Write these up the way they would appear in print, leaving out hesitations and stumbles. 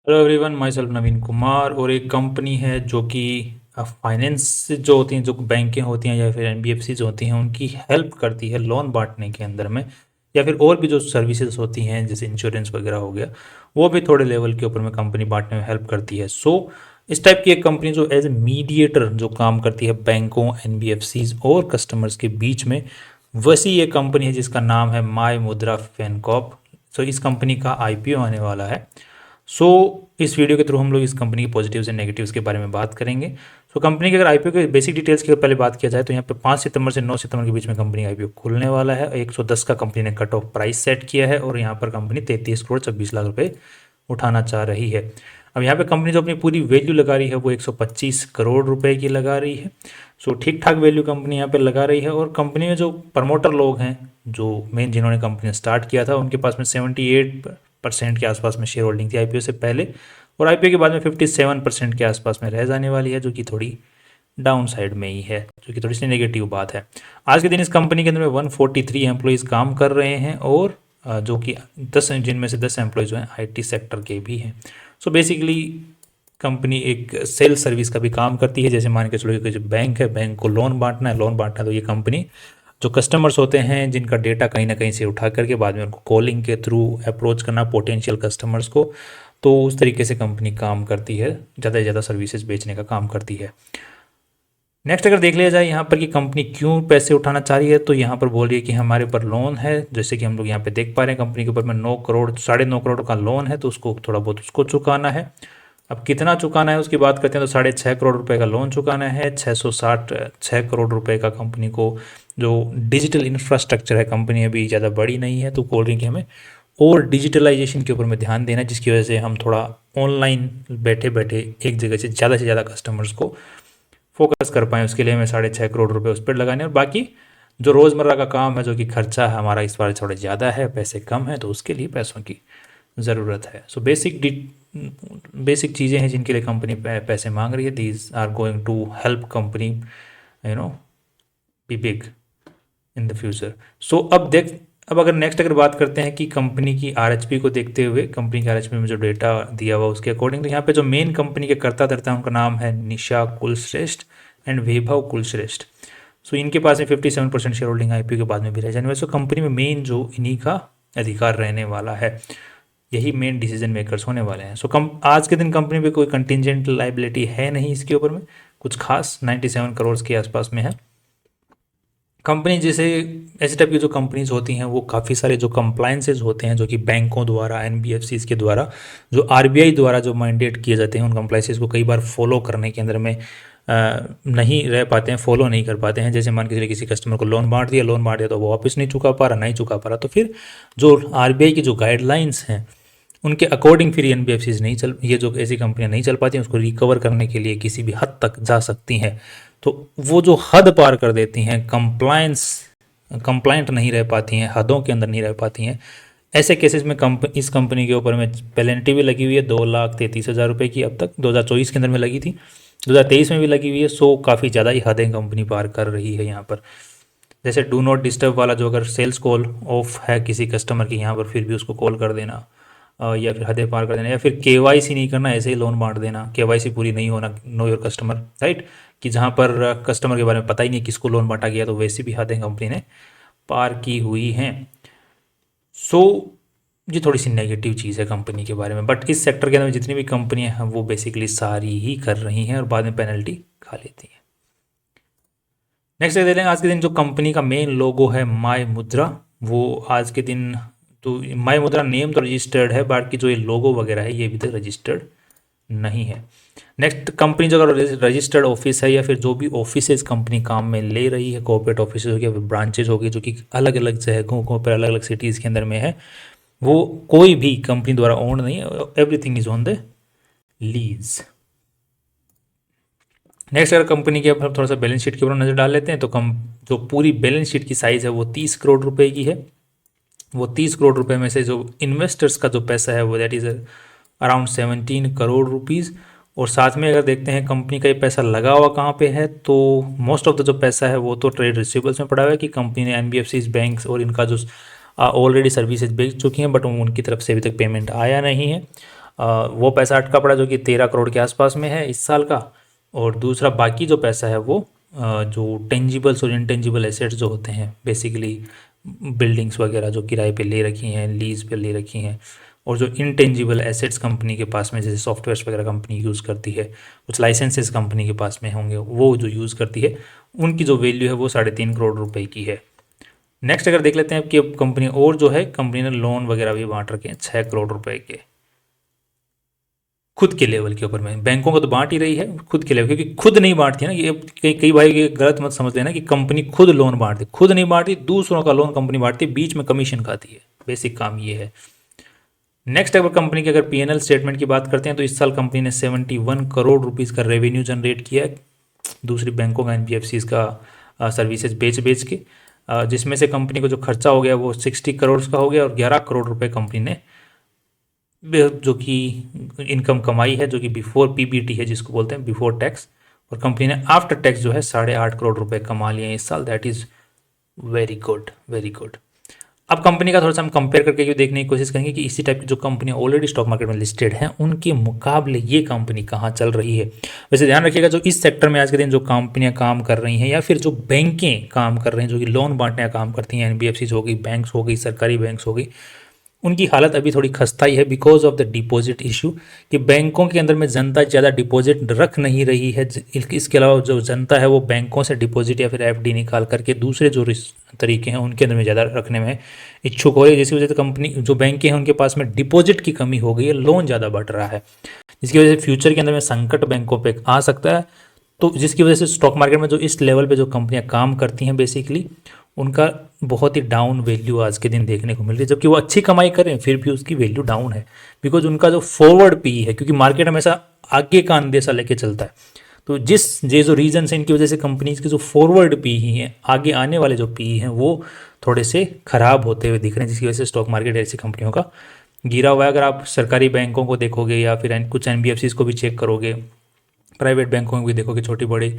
Hello everyone, my self नवीन कुमार। और एक company है जो कि फाइनेंस जो होती हैं, जो बैंकें होती हैं या फिर एनबीएफसी जो होती हैं, उनकी हेल्प करती है लोन बांटने के अंदर में, या फिर और भी जो सर्विसेज होती हैं जैसे इंश्योरेंस वगैरह हो गया, वो भी थोड़े लेवल के ऊपर में कंपनी बांटने में हेल्प करती है। इस टाइप की एक कंपनी जो एज ए मीडिएटर जो काम करती है बैंकों, एनबीएफसीज और कस्टमर्स के बीच में, वैसी ये कंपनी है जिसका नाम है माई मुद्रा फिनकॉर्प। इस कंपनी का आईपीओ आने वाला है। सो इस वीडियो के थ्रू हम लोग इस कंपनी के पॉजिटिव्स एंड नेगेटिव्स के बारे में बात करेंगे। कंपनी के अगर आईपीओ के बेसिक डिटेल्स की पहले बात किया जाए तो यहाँ पे 5 सितंबर से 9 सितंबर के बीच में कंपनी का आईपीओ खुलने वाला है। 110 का कंपनी ने कट ऑफ प्राइस सेट किया है और यहाँ पर कंपनी 33 करोड़ 26 लाख रुपए उठाना चाह रही है। अब यहाँ पे कंपनी जो अपनी पूरी वैल्यू लगा रही है वो 125 करोड़ रुपए की लगा रही है। ठीक ठाक वैल्यू कंपनी यहाँ पे लगा रही है। और कंपनी में जो प्रमोटर लोग हैं, जो मेन जिन्होंने कंपनी स्टार्ट किया था, उनके पास में 78% के आसपास में शेयर होल्डिंग थी आईपीओ से पहले, और आईपीओ के बाद में 57% के आसपास में रह जाने वाली है, जो कि थोड़ी डाउन साइड में ही है, जो कि थोड़ी सी नेगेटिव बात है। आज के दिन इस कंपनी के अंदर में 143 एम्प्लॉयज़ काम कर रहे हैं, और जो कि 10 जिनमें से 10 एम्प्लॉयज़ जो हैं आईटी सेक्टर के भी हैं। बेसिकली कंपनी एक सेल सर्विस का भी काम करती है। जैसे मान के चलो कि जो बैंक है, बैंक को लोन बांटना है तो ये कंपनी जो कस्टमर्स होते हैं जिनका डेटा कहीं ना कहीं से उठा करके बाद में उनको कॉलिंग के थ्रू अप्रोच करना पोटेंशियल कस्टमर्स को, तो उस तरीके से कंपनी काम करती है, ज़्यादा से ज़्यादा सर्विसेज बेचने का काम करती है। नेक्स्ट अगर देख लिया जाए यहाँ पर कि कंपनी क्यों पैसे उठाना चाह रही है, तो यहाँ पर बोल रही है कि हमारे ऊपर लोन है। जैसे कि हम लोग यहाँ पे देख पा रहे हैं कंपनी के ऊपर में 9 करोड़ 9.5 करोड़ का लोन है, तो उसको थोड़ा बहुत उसको चुकाना है। अब कितना चुकाना है उसकी बात करते हैं तो 6.5 करोड़ रुपए का लोन चुकाना है। 666 करोड़ रुपए का कंपनी को जो डिजिटल इंफ्रास्ट्रक्चर है, कंपनी अभी ज़्यादा बड़ी नहीं है, तो बोल रही कि हमें और डिजिटलाइजेशन के ऊपर में ध्यान देना है, जिसकी वजह से हम थोड़ा ऑनलाइन बैठे बैठे एक जगह से ज़्यादा कस्टमर्स को फोकस कर पाएँ। उसके लिए हमें 6.5 करोड़ रुपए उस पर लगाने, और बाकी जो रोज़मर्रा का काम है, जो कि खर्चा है हमारा इस बार थोड़ा ज़्यादा है, पैसे कम है, तो उसके लिए पैसों की ज़रूरत है। बेसिक चीज़ें हैं जिनके लिए कंपनी पैसे मांग रही है। These are going to help company be big in the future. अब अगर नेक्स्ट अगर बात करते हैं कि कंपनी की आरएचपी को देखते हुए, कंपनी की आरएचपी में जो डेटा दिया हुआ उसके अकॉर्डिंग, तो यहाँ पे जो मेन कंपनी के कर्ता धर्ता हैं उनका नाम है निशा कुलश्रेष्ठ एंड वैभव कुलश्रेष्ठ। इनके पास में 57% शेयर होल्डिंग आईपीओ के बाद में भी रह जाने वाले। कंपनी में मेन जो इन्हीं का अधिकार रहने वाला है, यही मेन डिसीजन मेकर्स होने वाले हैं। आज के दिन कंपनी पे कोई कंटिजेंट लाइबिलिटी है नहीं, इसके ऊपर में कुछ खास 97 करोड़ के आसपास में है। कंपनी जैसे ऐसे टाइप की जो कंपनीज होती हैं वो काफ़ी सारे जो कंप्लाइंसेज होते हैं, जो कि बैंकों द्वारा, एनबीएफसीज के द्वारा, जो आरबीआई द्वारा जो मैंडेट किए जाते हैं, उन कंप्लाइंसेज को कई बार फॉलो करने के अंदर में नहीं रह पाते हैं, फॉलो नहीं कर पाते हैं। जैसे मान के चलिए किसी कस्टमर को लोन बांट दिया तो वो वापस नहीं चुका पा रहा, तो फिर जो आरबीआई की जो गाइडलाइंस हैं उनके अकॉर्डिंग फिर एनबीएफसीज नहीं चल, ये जो ऐसी कंपनियां नहीं चल पाती हैं, उसको रिकवर करने के लिए किसी भी हद तक जा सकती हैं। तो वो जो हद पार कर देती हैं, कंप्लाइंट नहीं रह पाती हैं, हदों के अंदर नहीं रह पाती हैं, ऐसे केसेस में इस कंपनी के ऊपर में पेनल्टी भी लगी हुई है 2,33,000 रुपये की। अब तक 2024 के अंदर में लगी थी, 2023 में भी लगी हुई है। काफ़ी ज़्यादा ही हदें कंपनी पार कर रही है यहाँ पर। जैसे डू नॉट डिस्टर्ब वाला, जो अगर सेल्स कॉल ऑफ है किसी कस्टमर की यहाँ पर, फिर भी उसको कॉल कर देना, या फिर हदें पार कर देना, या फिर केवाईसी नहीं करना, ऐसे ही लोन बांट देना, केवाईसी पूरी नहीं होना, नो योर कस्टमर, राइट, कि जहाँ पर कस्टमर के बारे में पता ही नहीं किसको लोन बांटा गया, तो वैसी भी हदें कंपनी ने पार की हुई हैं। ये थोड़ी सी नेगेटिव चीज़ है कंपनी के बारे में, बट इस सेक्टर के अंदर जितनी भी कंपनियां हैं वो बेसिकली सारी ही कर रही हैं और बाद में पेनल्टी खा लेती हैं। नेक्स्ट देख लेंगे आज के दिन जो कंपनी का मेन लोगो है माई मुद्रा, वो आज के दिन तो माई मुद्रा नेम तो रजिस्टर्ड है, बाकी जो ये लोगो वगैरह है ये अभी तक रजिस्टर्ड नहीं है। नेक्स्ट कंपनी जो अगर रजिस्टर्ड ऑफिस है, या फिर जो भी ऑफिसेज कंपनी काम में ले रही है, कॉर्पोरेट ऑफिस हो गया, ब्रांचेज होगी, जो कि अलग अलग जगहों पर अलग अलग सिटीज़ के अंदर में है, वो कोई भी कंपनी द्वारा ओन नहीं है, everything is on the lease. Next अगर कंपनी के ऊपर थोड़ा सा बैलेंस शीट के ऊपर नज़र डाल लेते हैं, तो जो पूरी बैलेंस शीट की साइज़ है वो 30 करोड़ रुपए की है। वो 30 करोड़ रुपए में से जो इन्वेस्टर्स का जो पैसा है वो that is around 17 crore rupees. और साथ में अगर देखते हैं कंपनी का ये पैसा लगा हुआ कहाँ पे है, तो मोस्ट ऑफ द जो पैसा है वो तो ट्रेड रिसीवेबल्स में पड़ा हुआ है, कि कंपनी ने एनबीएफसीज, बैंक्स और इनका जो ऑलरेडी सर्विसेज बेच चुकी हैं, बट उनकी तरफ से अभी तक पेमेंट आया नहीं है। वो पैसा अटका पड़ा जो कि 13 करोड़ के आसपास में है इस साल का। और दूसरा बाकी जो पैसा है वो जो टेंजिबल्स और इंटेंजिबल एसेट्स जो होते हैं, बेसिकली बिल्डिंग्स वगैरह जो किराए पे ले रखी हैं, लीज पे ले रखी हैं, और जो इंटेंजिबल एसेट्स कंपनी के पास में जैसे सॉफ्टवेयर्स वगैरह कंपनी यूज़ करती है, कुछ लाइसेंसेस कंपनी के पास में होंगे वो जो यूज़ करती है, उनकी जो वैल्यू है वो 3.5 करोड़ रुपए की है। नेक्स्ट अगर देख लेते हैं कि अब कंपनी और जो है कंपनी ने लोन वगैरह भी बांट रखे हैं 6 करोड़ रुपए के खुद के लेवल के ऊपर में। बैंकों को तो बांट ही रही है खुद के लेवल, क्योंकि खुद नहीं बांटती है ना। ये कई कई भाई ये गलत मत समझ लेना कि कंपनी खुद लोन बांटती, खुद नहीं बांटती, दूसरों का लोन कंपनी बांटती, बीच में कमीशन खाती है। बेसिक काम ये है। नेक्स्ट अगर कंपनी की अगर पीएनएल स्टेटमेंट की बात करते हैं तो इस साल कंपनी ने 71 करोड़ रुपीज़ का रेवेन्यू जनरेट किया है दूसरी बैंकों का, एनबीएफसी का सर्विसेज बेच बेच के, जिसमें से कंपनी को जो खर्चा हो गया वो 60 करोड़ का हो गया, और 11 करोड़ रुपए कंपनी ने जो कि इनकम कमाई है, जो कि बिफोर पीबीटी है जिसको बोलते हैं, बिफोर टैक्स। और कंपनी ने आफ्टर टैक्स जो है 8.5 करोड़ रुपए कमा लिए हैं इस साल। That is very good, very good. अब कंपनी का थोड़ा सा हम कंपेयर करके ये देखने की कोशिश करेंगे कि इसी टाइप की जो कंपनियां ऑलरेडी स्टॉक मार्केट में लिस्टेड हैं उनके मुकाबले ये कंपनी कहाँ चल रही है। वैसे ध्यान रखिएगा जो इस सेक्टर में आज के दिन जो कंपनियां काम कर रही हैं या फिर जो बैंकें काम कर रही हैं, जो कि लोन बांटने का काम करती हैं, एनबीएफसी हो गई, बैंक्स हो गई, सरकारी बैंक्स हो गई, उनकी हालत अभी थोड़ी खस्ता ही है because of the deposit issue, कि बैंकों के अंदर में जनता ज़्यादा डिपॉजिट रख नहीं रही है। इसके अलावा जो जनता है वो बैंकों से डिपॉजिट या फिर एफडी निकाल करके दूसरे जो तरीके हैं उनके अंदर में ज़्यादा रखने में इच्छुक हो रही है, जिसकी वजह से कंपनी जो बैंकें हैं उनके पास में डिपॉजिट की कमी हो गई है, लोन ज़्यादा बढ़ रहा है, जिसकी वजह से फ्यूचर के अंदर में संकट बैंकों पे आ सकता है। तो जिसकी वजह से स्टॉक मार्केट में जो इस लेवल पे जो कंपनियां काम करती हैं बेसिकली उनका बहुत ही डाउन वैल्यू आज के दिन देखने को मिल रही है, जबकि वो अच्छी कमाई करें फिर भी उसकी वैल्यू डाउन है बिकॉज उनका जो फॉरवर्ड पी है, क्योंकि मार्केट हमेशा आगे का अंदेशा लेके चलता है। तो ये जो रीजन है इनकी वजह से कंपनीज के जो फॉरवर्ड पी ही हैं, आगे आने वाले जो पी हैं वो थोड़े से खराब होते हुए दिख रहे हैं, जिसकी वजह से स्टॉक मार्केट ऐसी कंपनियों का गिरा हुआ है। अगर आप सरकारी बैंकों को देखोगे या फिर कुछ एनबीएफसी को भी चेक करोगे, प्राइवेट बैंकों में भी देखोगे छोटी बड़ी,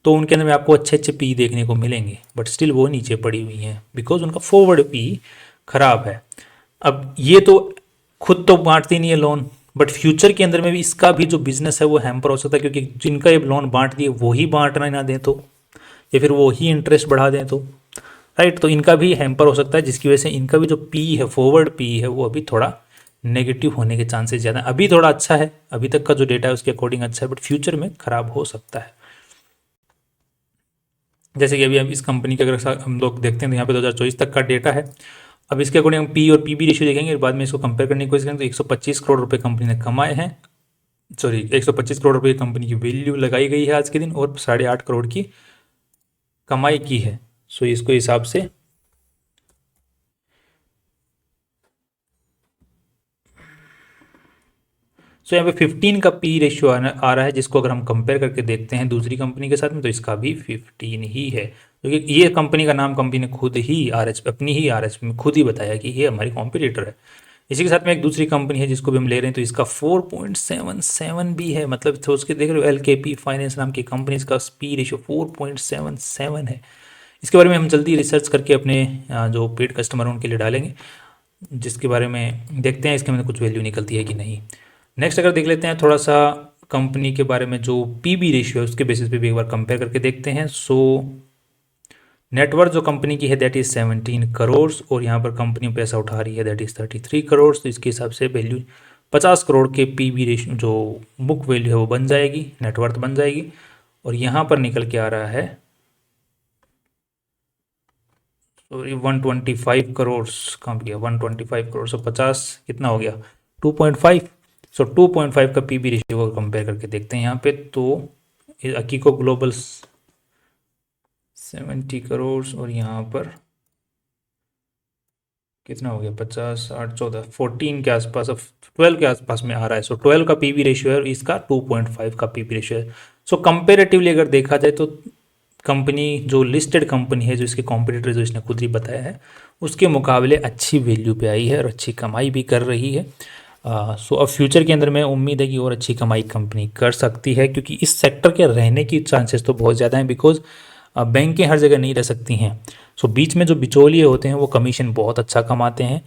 तो उनके अंदर में आपको अच्छे अच्छे पी देखने को मिलेंगे, बट स्टिल वो नीचे पड़ी हुई हैं बिकॉज उनका फॉरवर्ड पी खराब है। अब ये तो खुद तो बांटती नहीं है लोन, बट फ्यूचर के अंदर में भी इसका भी जो बिजनेस है वो हैम्पर हो सकता है, क्योंकि जिनका ये लोन बांट दिए वही बांटना ना दें तो, या फिर वो ही इंटरेस्ट बढ़ा दें तो, राइट, तो इनका भी हैम्पर हो सकता है, जिसकी वजह से इनका भी जो पी है, फॉरवर्ड पी है, वो अभी थोड़ा नेगेटिव होने के चांसेस ज़्यादा है। अभी थोड़ा अच्छा है, अभी तक का जो डेटा है उसके अकॉर्डिंग अच्छा है, बट फ्यूचर में खराब हो सकता है। जैसे कि अभी हम इस कंपनी के अगर हम लोग देखते हैं तो यहाँ पे 2024 तक का डेटा है। अब इसके अकॉर्डिंग हम पी और पीबी रेशियो देखेंगे, बाद में इसको कंपेयर करने की कोशिश करेंगे तो 125 करोड़ रुपए कंपनी ने कमाए हैं, 125 करोड़ रुपए कंपनी की वैल्यू लगाई गई है आज के दिन, और 8.5 करोड़ की कमाई की है। सो इसको हिसाब से यहाँ पे 15 का पी रेशियो आ रहा है, जिसको अगर हम कंपेयर करके देखते हैं दूसरी कंपनी के साथ में तो इसका भी 15 ही है, क्योंकि ये कंपनी का नाम कंपनी ने खुद ही अपनी ही आरएच में खुद ही बताया कि ये हमारी कॉम्पिटिटर है। इसी के साथ में एक दूसरी कंपनी है जिसको भी हम ले रहे हैं तो इसका 4.77 भी है, मतलब सोच के देख रहे हो, एलकेपी फाइनेंस नाम की कंपनी, इसका पी रेशियो 4.77 है। इसके बारे में हम जल्दी रिसर्च करके अपने जो पेड कस्टमर हैं उनके लिए डालेंगे, जिसके बारे में देखते हैं इसके अंदर कुछ वैल्यू निकलती है कि नहीं। नेक्स्ट अगर देख लेते हैं थोड़ा सा कंपनी के बारे में, जो पीबी रेशियो है उसके बेसिस पे भी एक बार कंपेयर करके देखते हैं। सो नेटवर्थ जो कंपनी की है दैट इज़ 17 करोड़, और यहाँ पर कंपनी पैसा उठा रही है दैट इज़ 33 करोड़, तो इसके हिसाब से वैल्यू 50 करोड़ के पीबी रेशियो जो बुक वैल्यू है वो बन जाएगी, नेटवर्थ बन जाएगी। और यहाँ पर निकल के आ रहा है 125 करोड़, कहाँ गया 125 करोड़, सो 50 कितना हो गया 2.5। सो 2.5 का पीबी रेशियो को कंपेयर करके देखते हैं यहाँ पे, तो अकीको ग्लोबल 70 करोड़ और यहाँ पर कितना हो गया 50 8 14 14 के आसपास, अब 12 के आसपास में आ रहा है। सो 12 का पीबी रेशियो है और इसका 2.5 का पीबी रेशियो है। सो कंपेरेटिवली अगर देखा जाए तो कंपनी जो लिस्टेड कंपनी है, जो इसके कॉम्पिटिटर जो इसने खुद ही बताया है, उसके मुकाबले अच्छी वैल्यू पे आई है और अच्छी कमाई भी कर रही है। सो अब फ्यूचर के अंदर में उम्मीद है कि और अच्छी कमाई कंपनी कर सकती है, क्योंकि इस सेक्टर के रहने की चांसेस तो बहुत ज़्यादा हैं, बिकॉज बैंकें हर जगह नहीं रह सकती हैं। सो बीच में जो बिचौलिए होते हैं वो कमीशन बहुत अच्छा कमाते हैं,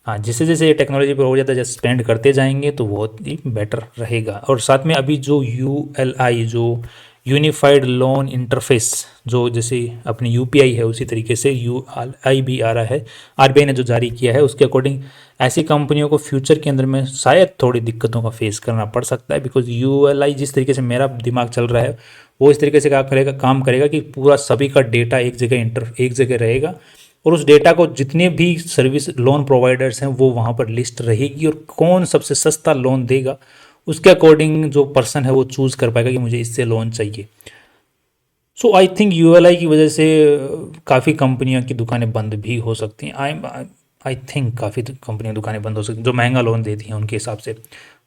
हाँ, जैसे जैसे ये टेक्नोलॉजी पर और ज़्यादा जैसे स्पेंड करते जाएंगे तो बहुत ही बेटर रहेगा। और साथ में अभी जो ULI जो यूनिफाइड लोन इंटरफेस जो जैसे अपनी UPI है उसी तरीके से ULI भी आ रहा है, RBI ने जो जारी किया है उसके अकॉर्डिंग ऐसी कंपनियों को फ्यूचर के अंदर में शायद थोड़ी दिक्कतों का फेस करना पड़ सकता है। बिकॉज ULI जिस तरीके से मेरा दिमाग चल रहा है वो इस तरीके से काम करेगा कि पूरा सभी का डेटा एक जगह रहेगा और उस डेटा को जितने भी सर्विस लोन प्रोवाइडर्स हैं वो वहाँ पर लिस्ट रहेगी और कौन सबसे सस्ता लोन देगा उसके अकॉर्डिंग जो पर्सन है वो चूज़ कर पाएगा कि मुझे इससे लोन चाहिए। सो आई थिंक ULI की वजह से काफ़ी कंपनियों की दुकानें बंद भी हो सकती हैं। आई थिंक काफ़ी कंपनियां दुकानें बंद हो सकती हैं जो महंगा लोन देती हैं उनके हिसाब से।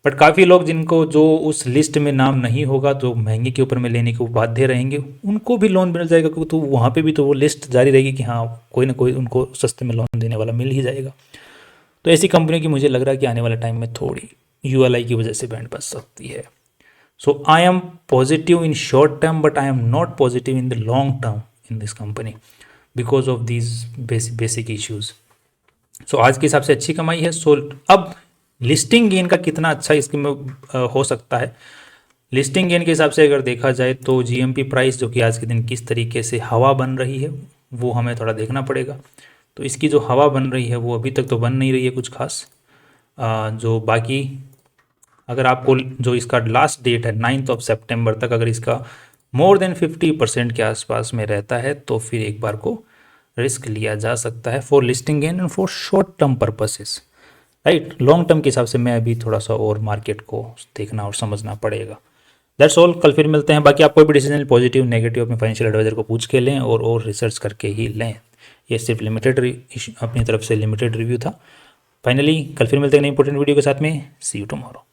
बट काफ़ी लोग जिनको जो उस लिस्ट में नाम नहीं होगा जो महंगे के ऊपर में लेने को बाध्य रहेंगे उनको भी लोन मिल जाएगा, क्योंकि तो वहाँ पे भी तो वो लिस्ट जारी रहेगी कि हाँ कोई ना कोई उनको सस्ते में लोन देने वाला मिल ही जाएगा। तो ऐसी कंपनियों की मुझे लग रहा है कि आने वाले टाइम में थोड़ी ULI की वजह से बैंड बच सकती है। So I am positive in short term, but I am not positive in the long term in this company because of these basic issues. So आज के हिसाब से अच्छी कमाई है। सो अब लिस्टिंग गेन का कितना अच्छा इसके में हो सकता है। लिस्टिंग गेन के हिसाब से अगर देखा जाए तो GMP प्राइस जो कि आज के दिन किस तरीके से हवा बन रही है वो हमें थोड़ा देखना पड़ेगा। तो इसकी जो हवा बन रही है वो अभी तक तो बन नहीं रही है कुछ खास। जो बाकी अगर आपको जो इसका लास्ट डेट है 9 सितंबर तक अगर इसका मोर देन 50% के आसपास में रहता है तो फिर एक बार को रिस्क लिया जा सकता है for listing gain and for short term purposes, right. Long term के हिसाब से मैं अभी थोड़ा सा और मार्केट को देखना और समझना पड़ेगा। That's all. कल फिर मिलते हैं। बाकी आप कोई भी डिसीजन पॉजिटिव नेगेटिव अपने फाइनेंशियल एडवाइजर को पूछ के लें और रिसर्च करके ही लें। ये सिर्फ अपनी तरफ से लिमिटेड रिव्यू था। फाइनली कल फिर मिलते हैं नई इंपॉर्टेंट वीडियो के साथ में। सी यू टुमारो।